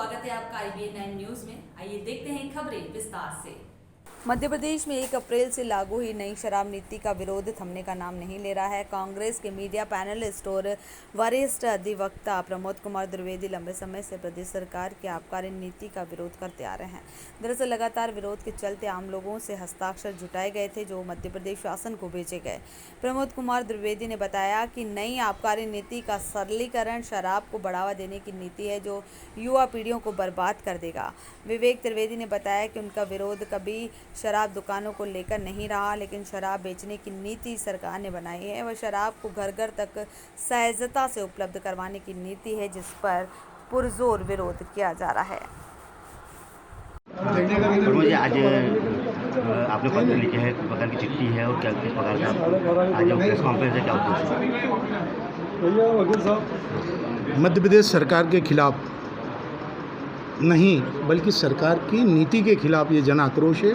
स्वागत है आपका IBN9 न्यूज में। आइए देखते हैं खबरें विस्तार से। मध्य प्रदेश में 1 अप्रैल से लागू हुई नई शराब नीति का विरोध थमने का नाम नहीं ले रहा है। कांग्रेस के मीडिया पैनलिस्ट और वरिष्ठ अधिवक्ता प्रमोद कुमार द्विवेदी लंबे समय से प्रदेश सरकार की आबकारी नीति का विरोध करते आ रहे हैं। दरअसल लगातार विरोध के चलते आम लोगों से हस्ताक्षर जुटाए गए थे जो मध्य प्रदेश शासन को भेजे गए। प्रमोद कुमार द्विवेदी ने बताया कि नई आबकारी नीति का सरलीकरण शराब को बढ़ावा देने की नीति है जो युवा पीढ़ियों को बर्बाद कर देगा। विवेक त्रिवेदी ने बताया कि उनका विरोध कभी शराब दुकानों को लेकर नहीं रहा, लेकिन शराब बेचने की नीति सरकार ने बनाई है। वह शराब को घर घर तक सहजता से उपलब्ध करवाने की नीति है जिस पर पुरजोर विरोध किया जा रहा है। मुझे आज आपने पत्र लिखे है, किस प्रकार की चिट्ठी है और क्या किस प्रकार का आज प्रेस कॉन्फ्रेंस है, क्या उद्देश्य? मध्य प्रदेश सरकार के खिलाफ नहीं बल्कि सरकार की नीति के खिलाफ ये जन आक्रोश है।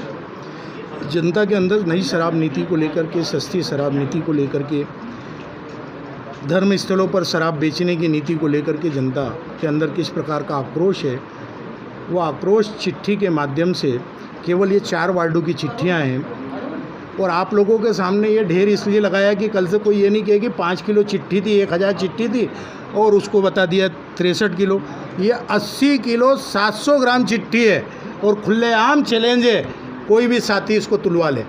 जनता के अंदर नई शराब नीति को लेकर के, सस्ती शराब नीति को लेकर के, धर्म स्थलों पर शराब बेचने की नीति को लेकर के जनता के अंदर किस प्रकार का आक्रोश है, वो आक्रोश चिट्ठी के माध्यम से, केवल ये 4 वार्डों की चिट्ठियां हैं और आप लोगों के सामने ये ढेर इसलिए लगाया कि कल से कोई ये नहीं कहे कि 5 किलो चिट्ठी थी, 1000 चिट्ठी थी और उसको बता दिया 63 किलो। ये 80 किलो 700 ग्राम चिट्ठी है और खुलेआम चैलेंज है, कोई भी साथी इसको तुलवा ले।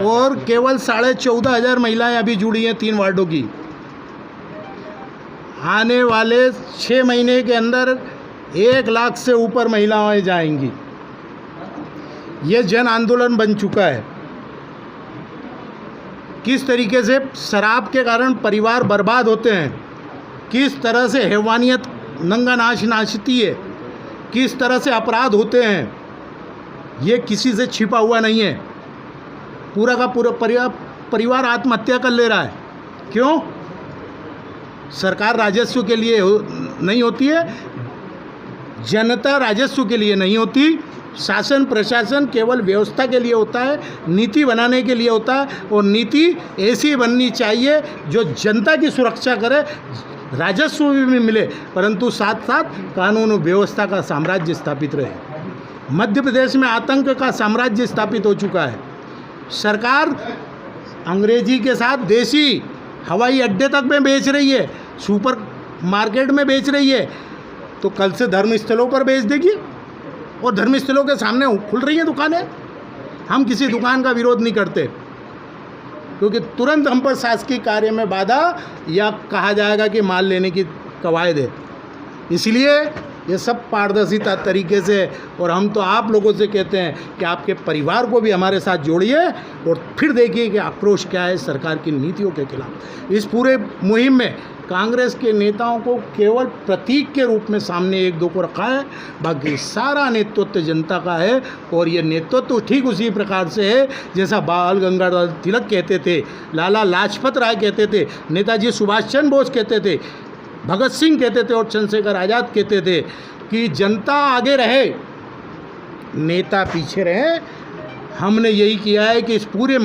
और केवल 14,500 महिलाएं अभी जुड़ी हैं 3 वार्डों की। आने वाले 6 महीने के अंदर 1 लाख से ऊपर महिलाएं जाएंगी। ये जन आंदोलन बन चुका है। किस तरीके से शराब के कारण परिवार बर्बाद होते हैं, किस तरह से हैवानियत नंगा नाच नाचती है, किस तरह से अपराध होते हैं, ये किसी से छिपा हुआ नहीं है। पूरा का पूरा परिवार आत्महत्या कर ले रहा है। क्यों? सरकार राजस्व के लिए नहीं होती है, जनता राजस्व के लिए नहीं होती। शासन प्रशासन केवल व्यवस्था के लिए होता है, नीति बनाने के लिए होता है और नीति ऐसी बननी चाहिए जो जनता की सुरक्षा करे, राजस्व भी मिले, परंतु साथ साथ कानून और व्यवस्था का साम्राज्य स्थापित रहे। मध्य प्रदेश में आतंक का साम्राज्य स्थापित हो चुका है। सरकार अंग्रेजी के साथ देसी हवाई अड्डे तक में बेच रही है, सुपर मार्केट में बेच रही है, तो कल से धर्मस्थलों पर बेच देगी और धर्मस्थलों के सामने खुल रही हैं दुकानें। हम किसी दुकान का विरोध नहीं करते क्योंकि तुरंत हम पर शासकीय कार्य में बाधा या कहा जाएगा कि माल लेने की कवायद है। इसलिए ये सब पारदर्शिता तरीके से, और हम तो आप लोगों से कहते हैं कि आपके परिवार को भी हमारे साथ जोड़िए और फिर देखिए कि आक्रोश क्या है सरकार की नीतियों के खिलाफ। इस पूरे मुहिम में कांग्रेस के नेताओं को केवल प्रतीक के रूप में सामने 1-2 को रखा है, बाकी सारा नेतृत्व जनता का है। और ये नेतृत्व ठीक उसी प्रकार से है जैसा बाल गंगाधर तिलक कहते थे, लाला लाजपत राय कहते थे, नेताजी सुभाष चंद्र बोस कहते थे, भगत सिंह कहते थे और चंद्रशेखर आज़ाद कहते थे कि जनता आगे रहे, नेता पीछे रहे। हमने यही किया है कि इस पूरे